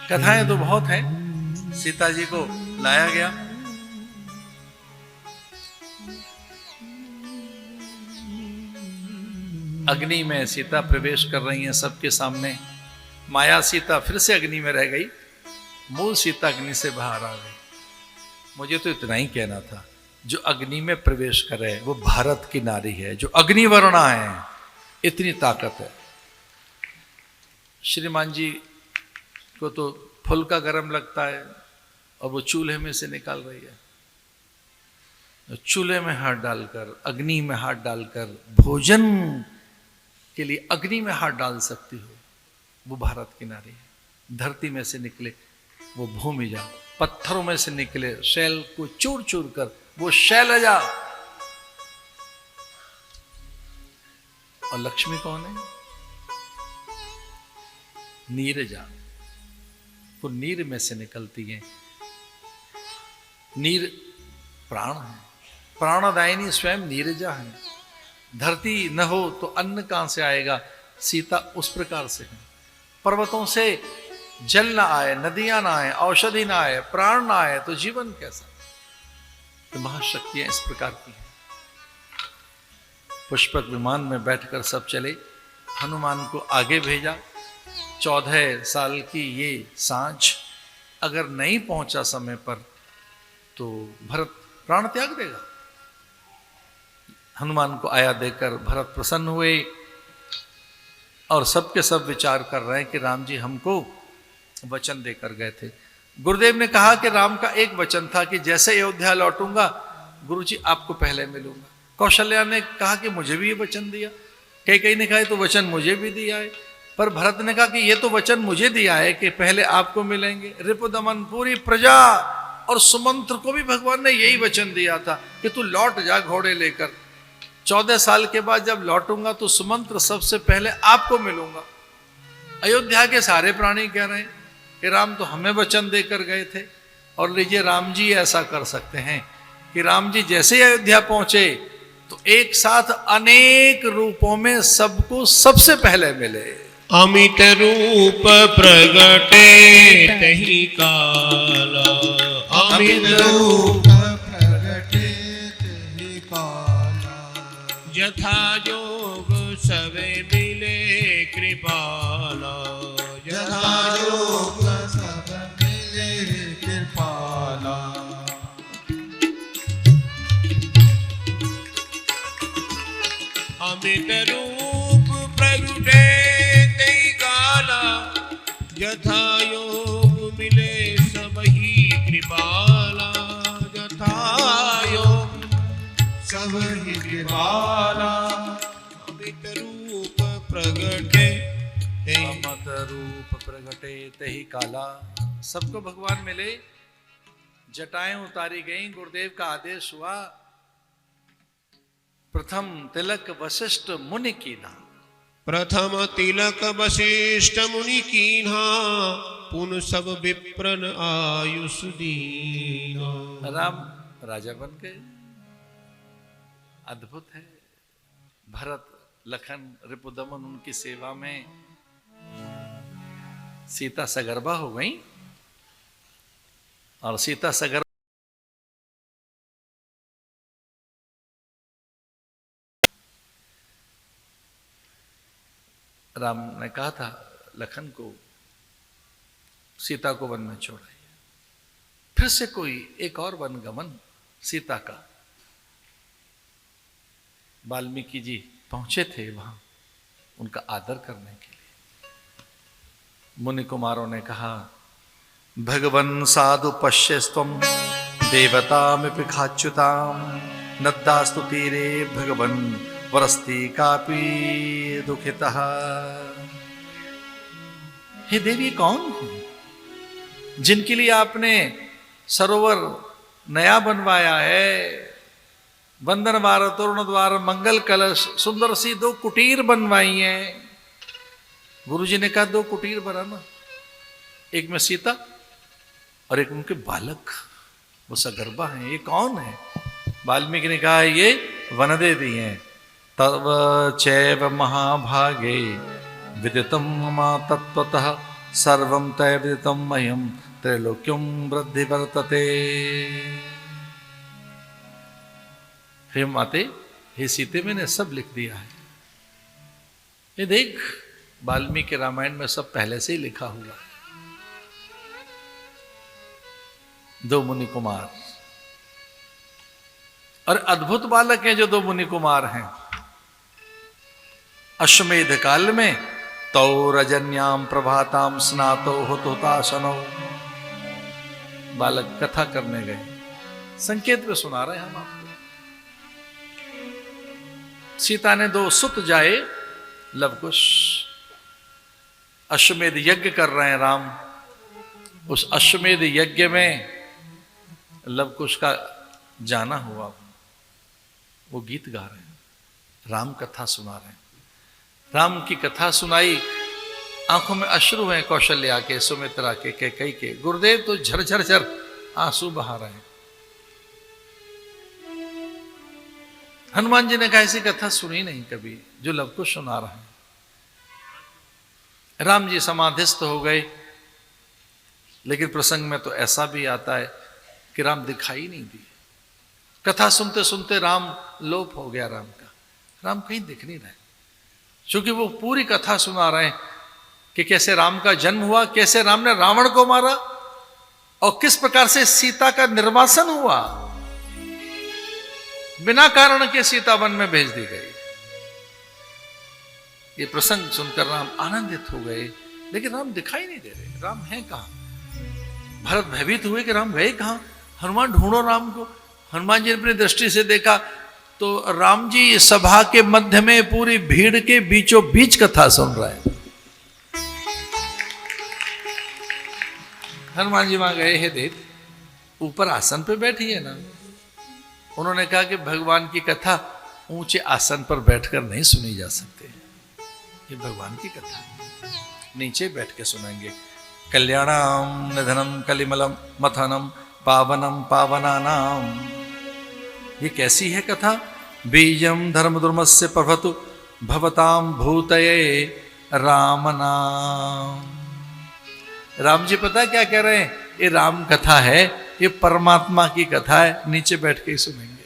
कथाएं तो बहुत हैं। सीता जी को लाया गया, अग्नि में सीता प्रवेश कर रही हैं सबके सामने। माया सीता फिर से अग्नि में रह गई, मूल सीता अग्नि से बाहर आ गई। मुझे तो इतना ही कहना था, जो अग्नि में प्रवेश करे वो भारत की नारी है, जो अग्निवर्णा है, इतनी ताकत है। श्रीमान जी को तो फुल्का गर्म लगता है और वो चूल्हे में से निकाल रही है। चूल्हे में हाथ डालकर, अग्नि में हाथ डालकर भोजन के लिए अग्नि में हाथ डाल सकती हो, वो भारत की नारी है। धरती में से निकले वो भूमिजा, पत्थरों में से निकले शैल को चूर चूर कर वो शैलजा। और लक्ष्मी कौन है? नीरजा, वो नीर में से निकलती है। नीर प्राण है, प्राणदायिनी स्वयं नीरजा है। धरती न हो तो अन्न कहां से आएगा? सीता उस प्रकार से है। पर्वतों से जल ना आए, नदियां ना आए, औषधि ना आए, प्राण ना आए तो जीवन कैसा? तो महाशक्तियां इस प्रकार की हैं। पुष्पक विमान में बैठकर सब चले, हनुमान को आगे भेजा। 14 साल की ये सांझ, अगर नहीं पहुंचा समय पर तो भरत प्राण त्याग देगा। हनुमान को आया देकर भरत प्रसन्न हुए और सबके सब विचार कर रहे हैं कि राम जी हमको वचन देकर गए थे। गुरुदेव ने कहा कि राम का एक वचन था कि जैसे अयोध्या लौटूंगा गुरुजी आपको पहले मिलूंगा। कौशल्या ने कहा कि मुझे भी ये वचन दिया। कई ने कहा तो वचन मुझे भी दिया है, पर भरत ने कहा कि ये तो वचन मुझे दिया है कि पहले आपको मिलेंगे। रिपुदमन, पूरी प्रजा और सुमंत्र को भी भगवान ने यही वचन दिया था कि तू लौट जा घोड़े लेकर। 14 साल के बाद जब लौटूंगा तो सुमंत्र सबसे पहले आपको मिलूंगा। अयोध्या के सारे प्राणी कह रहे हैं कि राम तो हमें वचन देकर गए थे, और लीजिए राम जी ऐसा कर सकते हैं कि राम जी जैसे ही अयोध्या पहुंचे तो एक साथ अनेक रूपों में सबको सबसे पहले मिले। अमित रूप प्रगटे तहि काला, अमित रूप प्रगटे तहि काला, यथा जोग सवे मिले कृपाला, यथा जोग सब मिले कृपाला। अमित रूप प्रगटे तहि काला, यथा योग मिले सबहि कृपाला, यथा योग सबहि कृपाला। अमित रूप प्रगटे, अमित रूप प्रगटे तहि काला। सबको भगवान मिले, जटाएं उतारी गईं, गुरुदेव का आदेश हुआ प्रथम तिलक वशिष्ठ मुनि कीन्हा। प्रथम तिलक वशिष्ठ मुनि कीन्हा, पुन सब विप्रन आयुष दीना। राम राजा बन गए। अद्भुत है। भरत, लखन, रिपुदमन उनकी सेवा में। सीता सगर्भा हो गई और सीता सगर्भा राम ने कहा था लखन को सीता को वन में छोड़ाइए। फिर से कोई एक और वन गमन सीता का। वाल्मीकि जी पहुंचे थे वहां उनका आदर करने के लिए। मुनि कुमारों ने कहा भगवन साधु पश्यस्त्वं देवतामिपि खाच्युताम, नद्दास्तु तीरे भगवन वरस्ति कापी दुखितः। हे देवी, कौन है जिनके लिए आपने सरोवर नया बनवाया है? वंदन द्वार, तोरण द्वार, मंगल कलश, सुंदर सी 2 कुटीर बनवाई हैं। गुरुजी ने कहा 2 कुटीर बनाना, एक में सीता और एक उनके बालक, वो सगर्भा हैं। ये कौन है? वाल्मीकि ने कहा ये वनदेवी हैं। तव चैव महाभागे विदितं मम तत्त्वतः, सर्वं तैर्दितं मह्यं त्रैलोक्यं वृद्धि वर्तते। हे माते, हे सीते, मैंने सब लिख दिया है। ये देख, वाल्मीकि रामायण में सब पहले से ही लिखा हुआ है। दो मुनि कुमार और अद्भुत बालक हैं जो दो मुनि कुमार हैं। अश्वमेध काल में तौ रजन्याम प्रभाताम स्नातो हुताशनो, बालक कथा करने गए। संकेत में सुना रहे हैं हम आपको। सीता ने दो सुत जाए लवकुश, अश्वमेध यज्ञ कर रहे हैं राम। उस अश्वमेध यज्ञ में लवकुश का जाना हुआ, वो गीत गा रहे हैं, राम कथा सुना रहे हैं। राम की कथा सुनाई, आंखों में अश्रु हैं कौशल्या के, सुमित्रा के, कैकेयी के। गुरुदेव तो झरझर झर आंसू बहा रहे हैं। हनुमान जी ने कहा ऐसी कथा सुनी नहीं कभी जो लवकुश सुना रहा है। राम जी समाधिस्थ हो गए, लेकिन प्रसंग में तो ऐसा भी आता है कि राम दिखाई नहीं दिए। कथा सुनते सुनते राम लोप हो गया राम का, राम कहीं दिख नहीं रहे, क्योंकि वो पूरी कथा सुना रहे हैं कि कैसे राम का जन्म हुआ, कैसे राम ने रावण को मारा और किस प्रकार से सीता का निर्वासन हुआ। बिना कारण के सीता वन में भेज दी गई। ये प्रसंग सुनकर राम आनंदित हो गए, लेकिन राम दिखाई नहीं दे रहे। राम हैं कहां? भरत भयभीत हुए कि राम गए कहां? हनुमान ढूंढो राम को। हनुमान जी ने अपनी दृष्टि से देखा तो राम जी सभा के मध्य में पूरी भीड़ के बीचों बीच कथा सुन रहे हैं। हनुमान जी वहां गए, हे देव, ऊपर आसन पे बैठिए ना। उन्होंने कहा कि भगवान की कथा ऊंचे आसन पर बैठकर नहीं सुनी जा सकती, ये भगवान की कथा नीचे बैठ के सुनेंगे। कल्याणम निधनम कलिमलम मथनम पावनम पावनानाम, ये कैसी है कथा? बीजम धर्म दुर्मस्य प्रभतु भवताम भूतये राम नाम। राम जी पता क्या कह रहे हैं? ये राम कथा है, ये परमात्मा की कथा है, नीचे बैठ के ही सुनेंगे।